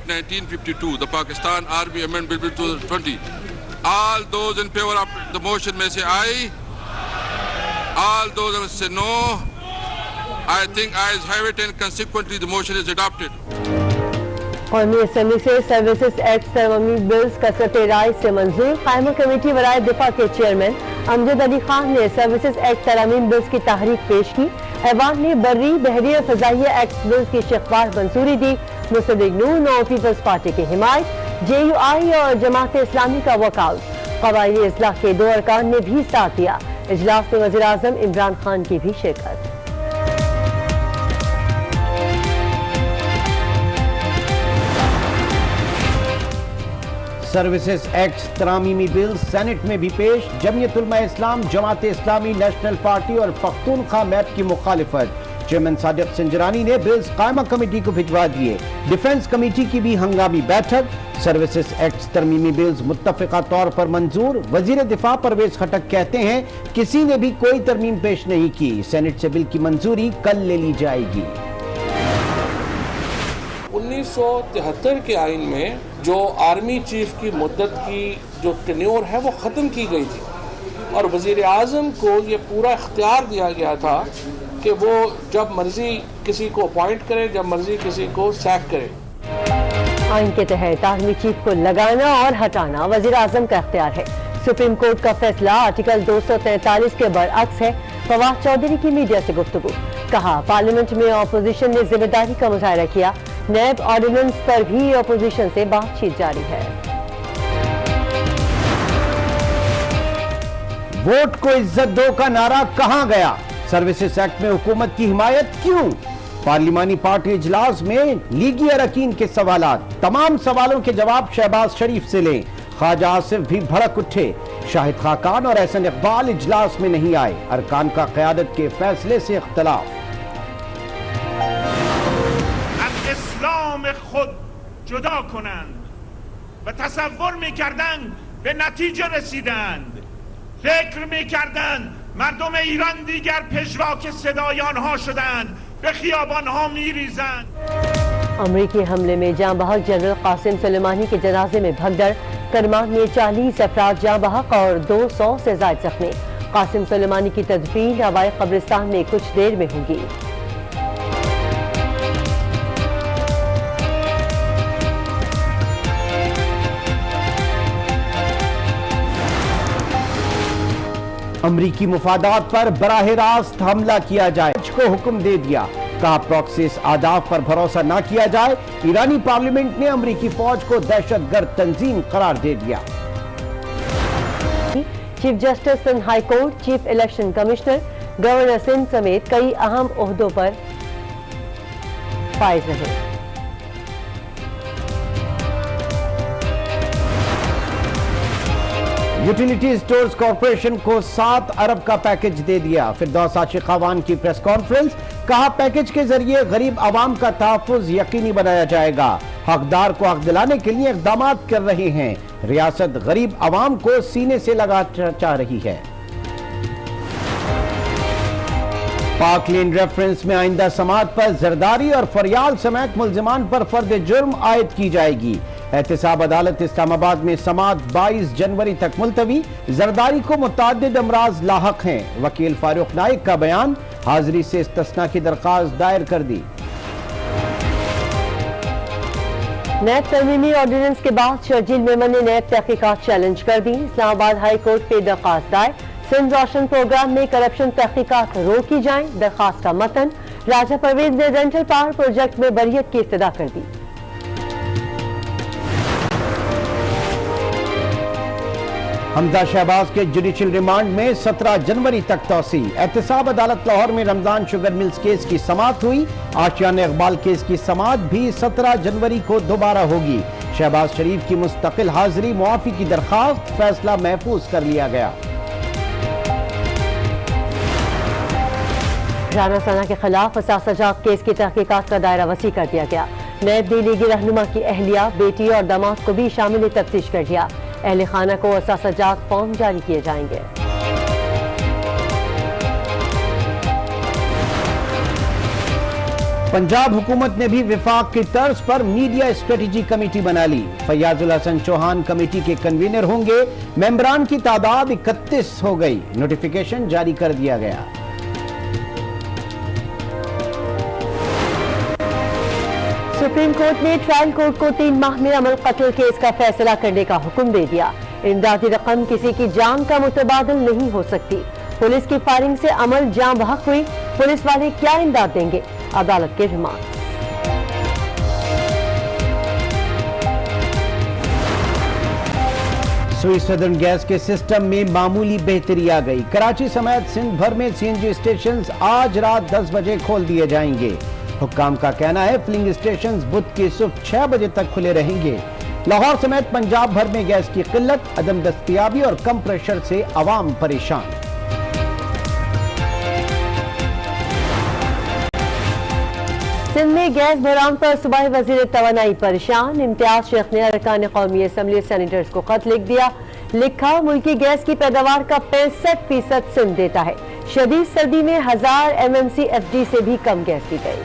Act 1952, the Pakistan Army Amendment Bill 2020. All those in favor of the motion may say aye. All those who say no. I think ayes have it, and consequently the motion is adopted. قومی assembly سے services act ترمیمی bills کثرت رائے سے منظور. قائمہ committee برائے دفاع کے chairman امجد علی خان نے services act ترمیم بلز کی تحریک پیش کی. ایوان نے بری بحری اور فضائیہ ایکٹ بلز کی شکوار منظوری دی. مصدق نون اور پیپلز پارٹی کی حمایت. جے یو آئی اور جماعت اسلامی کا واک آؤٹ. قبائلی اصلاح کے 2 ارکان نے بھی ساتھ دیا. اجلاس میں وزیر اعظم عمران خان کی بھی شرکت. سروسز ایکٹ ترمیمی بل سینٹ میں بھی پیش. جمعیت علماء اسلام، جماعت اسلامی، نیشنل پارٹی اور پختونخوا میپ کی مخالفت. چیئرمین صادق سنجرانی نے بلز قائمہ کمیٹی کو بھجوا دیے. ڈیفنس کمیٹی کی بھی ہنگامی بیٹھک. سروسز ایکٹ ترمیمی بلز متفقہ طور پر منظور. وزیر دفاع پرویز خٹک کہتے ہیں کسی نے بھی کوئی ترمیم پیش نہیں کی. سینٹ سے بل کی منظوری کل لے لی جائے گی. 1973 کے آئین میں جو آرمی چیف کی مدت کی جو ٹینیور ہے وہ ختم کی گئی تھی، اور وزیر اعظم کو یہ پورا اختیار دیا گیا تھا کہ وہ جب مرضی کسی کو اپوائنٹ کرے، جب مرضی کسی کو سیک کرے. آئین کے تحت آرمی چیف کو لگانا اور ہٹانا وزیر اعظم کا اختیار ہے. سپریم کورٹ کا فیصلہ آرٹیکل 243 کے برعکس ہے. فواد چودھری کی میڈیا سے گفتگو. کہا پارلیمنٹ میں اپوزیشن نے ذمہ داری کا مظاہرہ کیا. نیب آرڈیننس پر بھی اپوزیشن سے بات چیت جاری ہے. ووٹ کو عزت دو کا نعرہ کہاں گیا؟ سروسز ایکٹ میں حکومت کی حمایت کیوں؟ پارلیمانی پارٹی اجلاس میں لیگی اراکین کے سوالات. تمام سوالوں کے جواب شہباز شریف سے لیں. خواجہ آصف بھی بھڑک اٹھے. شاہد خاقان اور احسن اقبال اجلاس میں نہیں آئے. ارکان کا قیادت کے فیصلے سے اختلاف. اسلام خود جدا کنند و تصور میکردند به نتیجه رسیدند. فکر میکردند مردم ایران دیگر پژواک صدای آنها شدند، به خیابانها میریزند. امریکی حملے میں جاں بحق جنرل قاسم سلیمانی کے جنازے میں بھگدڑ. کرمان میں 40 افراد جاں بحق اور 200 سے زائد زخمی. قاسم سلیمانی کی تدفین ہوائی قبرستان میں کچھ دیر میں ہوگی. امریکی مفادات پر براہ راست حملہ کیا جائے کو حکم دے دیا. کہا پروکسیز اہداف پر بھروسہ نہ کیا جائے. ایرانی پارلیمنٹ نے امریکی فوج کو دہشت گرد تنظیم قرار دے دیا. Chief justice and high court, chief election commissioner, governor Sindh سمیت کئی اہم عہدوں پر فائز رہے. یوٹیلیٹی اسٹورز کارپوریشن کو 7 ارب کا پیکج دے دیا. فردوس عاشق خاوان کی پریس کانفرنس. کہا پیکج کے ذریعے غریب عوام کا تحفظ یقینی بنایا جائے گا. حقدار کو حق دلانے کے لیے اقدامات کر رہے ہیں. ریاست غریب عوام کو سینے سے لگانا چاہ رہی ہے. پاک لینڈ ریفرنس میں آئندہ سماعت پر زرداری اور فریال سمیت ملزمان پر فرد جرم عائد کی جائے گی. احتساب عدالت اسلام آباد میں سماعت 22 جنوری تک ملتوی. زرداری کو متعدد امراض لاحق ہیں. وکیل فاروق نائک کا بیان. حاضری سے استثناء کی درخواست دائر کر دی. نیب ترمیمی آرڈیننس کے بعد شرجیل میمن نے نیب تحقیقات چیلنج کر دی. اسلام آباد ہائی کورٹ پہ درخواست دائر. سندھ روشن پروگرام میں کرپشن تحقیقات روکی جائیں. درخواست کا متن. راجہ پرویز نے رینٹل پاور پروجیکٹ میں بریت کی ابتدا کر دی. حمزہ شہباز کے جوڈیشل ریمانڈ میں 17 جنوری تک توسیع. احتساب عدالت لاہور میں رمضان شوگر ملز کیس کی سماعت ہوئی. آشیانہ اقبال کیس کی سماعت بھی 17 جنوری کو دوبارہ ہوگی. شہباز شریف کی مستقل حاضری معافی کی درخواست. فیصلہ محفوظ کر لیا گیا. رانا ثنا کے خلاف اثاثہ جات کیس کی تحقیقات کا دائرہ وسیع کر دیا گیا. نیب نے لیگی رہنما کی اہلیہ، بیٹی اور داماد کو بھی شامل تفتیش کر دیا. اہل خانہ کو اثاثہ جات فارم جاری کیے جائیں گے. पंजाब हुकूमत ने भी विफाक की तर्ज पर मीडिया स्ट्रेटजी कमेटी बना ली। फैयाजुल हसन चौहान कमेटी के कन्वीनर होंगे। मेंबरान की तादाद 31 हो गई। नोटिफिकेशन जारी कर दिया गया। सुप्रीम कोर्ट ने ट्रायल कोर्ट को 3 माह में अमल कत्ल केस का फैसला करने का हुक्म दे दिया। इमदादी रकम किसी की जान का मुतबादल नहीं हो सकती। पुलिस की फायरिंग से अमल जान बहक हुई। पुलिस वाले क्या इमदाद देंगे? अदालत के रिमांड। स्वीट सदर्न गैस के सिस्टम में मामूली बेहतरी आ गई। कराची समेत सिंध भर में सीएनजी स्टेशन आज रात 10 बजे खोल दिए जाएंगे। हुक्काम का कहना है फिलिंग स्टेशन बुध की सुबह 6 बजे तक खुले रहेंगे। लाहौर समेत पंजाब भर में गैस की किल्लत, अदम दस्तयाबी और कम प्रेशर से अवाम परेशान। सिंध में गैस बहरान पर सूबाई वजीर तवानाई परेशान। इम्तियाज शेख ने अरकान कौमी असम्बली सेनेटर्स को खत लिख दिया। लिखा, मुल्की गैस की पैदावार का 65% सिंध देता है। शदीद सर्दी में 1000 MMCFD से भी कम गैस दी गई।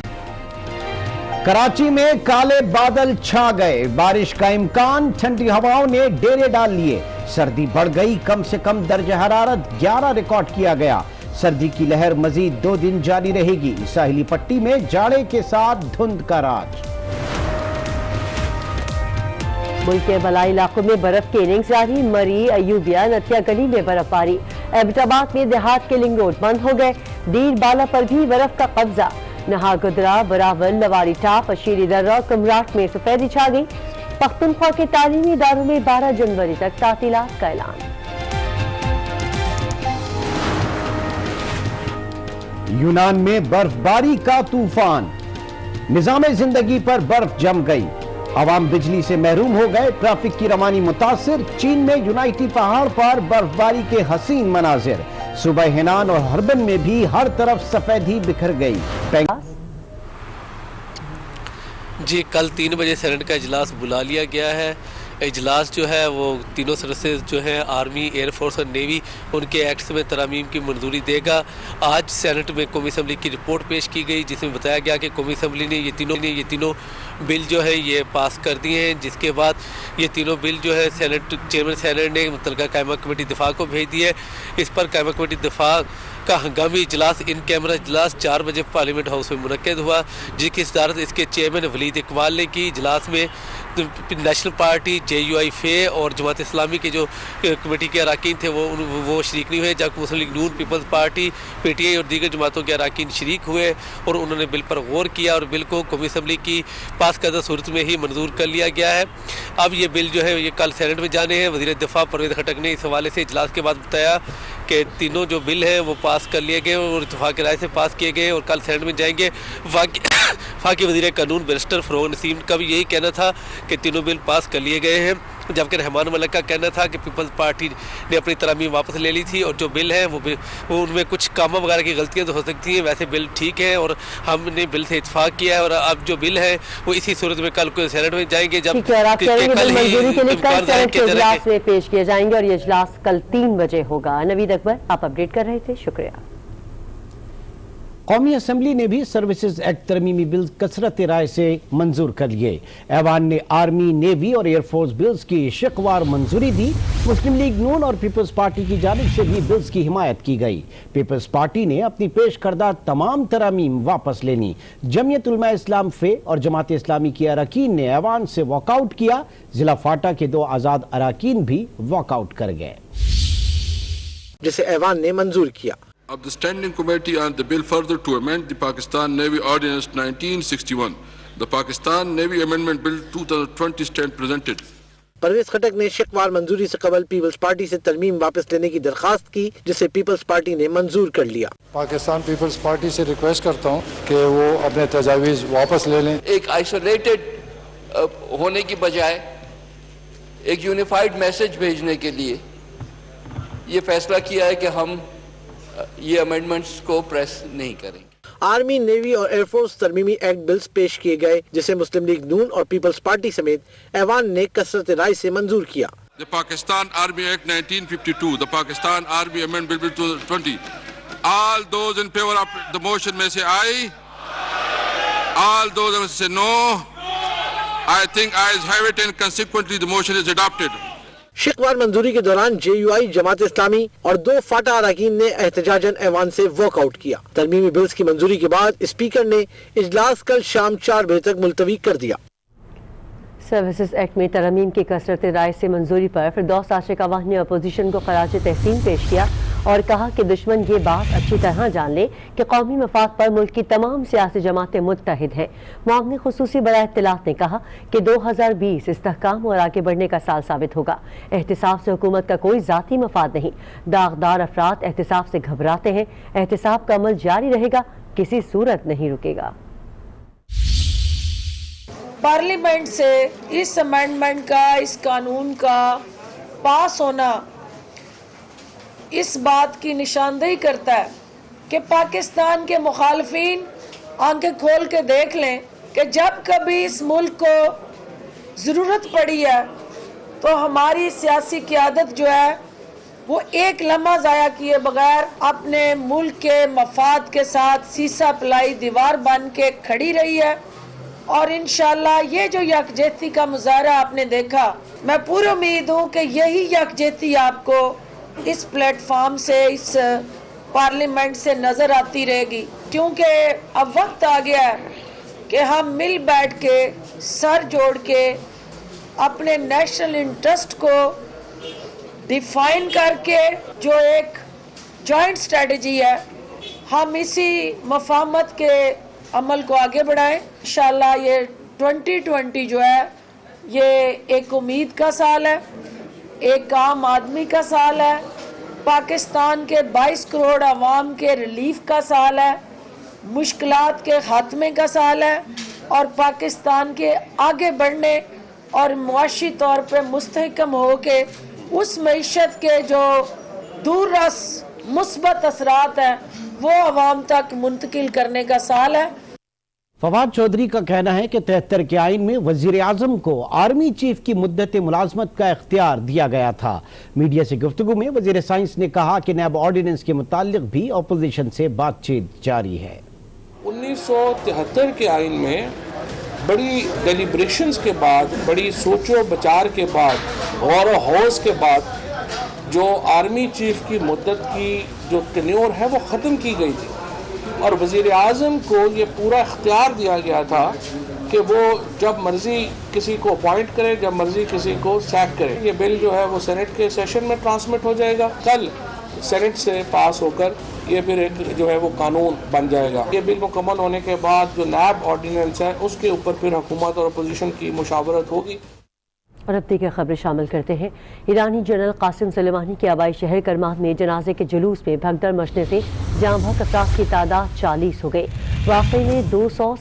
कराची में काले बादल छा गए। बारिश का इम्कान। ठंडी हवाओं ने डेरे डाल लिए। सर्दी बढ़ गई। कम से कम दर्ज हरारत 11 रिकॉर्ड किया गया। सर्दी की लहर मजीद 2 दिन जारी रहेगी। साहिली पट्टी में जाड़े के साथ धुंध का राज। मुल्क के बलाई इलाकों में बर्फ की इनिंग्स जारी। मरी, अयूबिया, नथिया गली में बर्फबारी। एबटाबाद में देहात के लिंक रोड बंद हो गए। दीर बाला पर भी बर्फ का कब्जा। नहागुदरा, बरावल, लवारी टाप, अशीरी दर्रा, कमराट में सफेदी छा गई। पख्तूनख्वा के तालीमी इदारों में 12 जनवरी तक तातीलात का ऐलान। यूनान में बर्फबारी का तूफान। निजाम जिंदगी पर बर्फ जम गई। अवाम बिजली से महरूम हो गए। ट्रैफिक की रवानी मुतासिर। चीन में यूनाइटी पहाड़ पर बर्फबारी के हसीन मनाजिर। सुबह हेनान और हर्बन में भी हर तरफ सफेदी बिखर गई। जी, कल 3 बजे सेनेट का इजलास बुला लिया गया है। इजलास जो है वो तीनों सर्विसेज जो हैं, आर्मी, एयरफोर्स और नेवी, उनके एक्ट्स में तरामीम की मंजूरी देगा। आज सेनेट में कौमी असम्बली की रिपोर्ट पेश की गई, जिसमें बताया गया कि कौमी असम्बली ने ये तीनों बिल जो है ये पास कर दिए हैं। जिसके बाद ये तीनों बिल जो है सेनेट चेयरमैन सेनेट ने मुतलका कायमा कमेटी दिफा को भेज दिए। इस पर कायमा कमेटी दिफा का हंगामी इजलास इन कैमरा इजलास 4 बजे पार्लियामेंट हाउस में मुनक्किद हुआ, जिसकी सदारत इसके चेयरमैन वलीद इकबाल ने की। इजलास में नेशनल पार्टी, JUI-FA और जमात इस्लामी के जो कमेटी के अरकान थे वो शरीक नहीं हुए, जबकि मुस्लिम लीग नून, पीपल्स पार्टी, PTI और दीगर जमातों के अरकान शरीक हुए और उन्होंने बिल पर गौर किया और बिल को कौमी असम्बली की पास करदा सूरत में ही मंजूर कर लिया गया है। अब ये बिल जो है ये कल सेनेट में जाने हैं। वज़ीर दिफा परवेज़ खटक ने इस हवाले से इजलास के बाद बताया कि तीनों जो बिल हैं वो पास कर लिए गए और इत्तेफाक की राय से पास किए गए और कल सेनेट में जाएंगे। वफाकी वज़ीर कानून बैरिस्टर फरोग नसीम का भी यही कहना था कि तीनों बिल पास कर लिए गए हैं, जबकि रहमान मलिक का कहना था कि पीपल्स पार्टी ने अपनी तरामीम वापस ले ली थी और जो बिल है वो उनमें कुछ कामा वगैरह की गलतियां तो हो सकती हैं, वैसे बिल ठीक है और हमने बिल से इत्तेफाक किया है और अब जो बिल है वो इसी सूरत में कल को सेनेट में जाएंगे जब इजलास में पेश किए जाएंगे और ये इजलास कल 3 बजे होगा। नवीद अकबर आप अपडेट कर रहे थे, शुक्रिया। कौमी असम्बली ने भी सर्विसेज एक्ट तरमीमी बिल्स कसरत राय से मंजूर कर लिए। ऐवान ने आर्मी, नेवी और एयरफोर्स बिल्स की शिकवार मंजूरी दी। मुस्लिम लीग नून और पीपल्स पार्टी की जानिब से भी बिल्स की हिमायत की गई। पीपल्स पार्टी ने अपनी पेश करदा तमाम तरामीम वापस लेनी। जमीयत उलमा इस्लाम फे और जमात इस्लामी की अरकान ने ऐवान से वॉकआउट किया। जिला फाटा के 2 आज़ाद अरकान भी वॉकआउट कर गए, जिसे ऐवान ने मंजूर किया। Of the Standing Committee on the bill further to amend the Pakistan Navy Ordinance 1961, the Pakistan Navy Amendment Bill 2020 stand presented. Parvez खटक ने शिकवार मंजूरी से कबल पीपल्स पार्टी से तरमीम वापस लेने की दरखास्त की, जिसे पीपल्स पार्टी ने मंजूर कर लिया। पाकिस्तान पीपल्स पार्टी से रिक्वेस्ट करता हूँ कि वो अपने तजावीज़ वापस ले लें। एक आइसोलेटेड होने की बजाय एक यूनिफाइड मैसेज भेजने के लिए ये फैसला किया है कि हम ये अमेंडमेंट्स को प्रेस नहीं करेंगे। आर्मी, नेवी और एयरफोर्स तरमीमी एक्ट बिल्स पेश किए गए, जिसे मुस्लिम लीग नून और पीपल्स पार्टी समेत ऐवान ने कसरत राय से मंजूर किया। The Pakistan Army Act 1952, the Pakistan Army Amendment Bill 2020. All those in favor of the motion may say aye. All those who say no, I think ayes have it and consequently the motion is adopted. शिकवार मंजूरी के दौरान JUI Jamaat Islami और 2 फाटा अरकान ने एहतजाजन ऐवान से walkout किया। तरमीमी bills की मंजूरी के बाद स्पीकर ने इजलास कल शाम 4 बजे तक मुलतवी कर दिया। सर्विसेज एक्ट में तरमीम की कसरत राय से मंजूरी पर फिरदौस आशिक अवान ने अपोजिशन को खराज तहसीन पेश किया और कहा कि दुश्मन ये बात अच्छी तरह जान ले कि कौमी मफाद पर मुल्क की तमाम सियासी जमातें मुत्तहिद हैं। मुआवने खुसूसी बराए इत्तलात ने कहा कि 2020 इस्तेहकाम और आगे बढ़ने का साल साबित होगा। एहतिसाब से हुकूमत का कोई ज़ाती मफाद नहीं। दागदार अफराद एहतिसाब से घबराते हैं। एहतिसाब का अमल जारी रहेगा, किसी सूरत नहीं रुकेगा। पार्लियामेंट से इस अमेंडमेंट का, इस कानून का पास होना इस बात की निशानदेही करता है कि पाकिस्तान के मुखालफिन आंखें खोल के देख लें कि जब कभी इस मुल्क को ज़रूरत पड़ी है तो हमारी सियासी क़यादत जो है वो एक लम्हा ज़ाया किए बगैर अपने मुल्क के मफाद के साथ सीसा पिलाई दीवार बन के खड़ी रही है। और इंशाल्लाह ये जो यकजहती का मुजाहरा आपने देखा, मैं पूरी उम्मीद हूँ कि यही यकजहती आपको इस प्लेटफॉर्म से, इस पार्लियामेंट से नज़र आती रहेगी, क्योंकि अब वक्त आ गया है कि हम मिल बैठ के सर जोड़ के अपने नेशनल इंटरेस्ट को डिफाइन करके जो एक जॉइंट स्ट्रेटजी है, हम इसी मफाहमत के अमल को आगे बढ़ाएं। इंशाल्लाह ये 2020 जो है ये एक उम्मीद का साल है, एक आम आदमी का साल है, पाकिस्तान के 22 करोड़ आवाम के रिलीफ का साल है, मुश्किलात के खात्मे का साल है और पाकिस्तान के आगे बढ़ने और मुआशी तौर पे मुस्तहकम हो के उस मईशत के जो दूररस मुस्बत असरात हैं वो अवाम तक मुंतकिल करने का साल है। फवाद चौधरी का कहना है कि 73 के आइन में वजीर आजम को आर्मी चीफ की मुद्दत मुलाजमत का इख्तियार दिया गया था। मीडिया से गुफ्तगू में वजीर साइंस ने कहा कि नैब ऑर्डिनेंस के मुतालिक भी अपोजिशन से बातचीत जारी है। 1973 के आइन में बड़ी डेलिब्रेशंस के बाद, बड़ी सोचो विचार के बाद, गौर हौस के बाद जो आर्मी चीफ की मुद्दत की जो टेन्योर है वो ख़त्म की गई थी और वज़ीर आज़म को ये पूरा इख्तियार दिया गया था कि वो जब मर्ज़ी किसी को अपॉइंट करे, जब मर्ज़ी किसी को सैक करे। ये बिल जो है वो सेनेट के सेशन में ट्रांसमिट हो जाएगा, कल सेनेट से पास होकर ये फिर एक जो है वो कानून बन जाएगा। ये बिल मुकम्मल होने के बाद जो नैब ऑर्डिनेंस है उसके ऊपर फिर हुकूमत और अपोजिशन की मुशावरत होगी। और अब तक खबरें शामिल करते हैं। ईरानी जनरल कासिम सुलेमानी के आबाई शहर करमान में जनाजे के जुलूस में भगदड़ मचने से जाँ बहक अफराद की तादाद 40 हो गई। वाक़ई में 200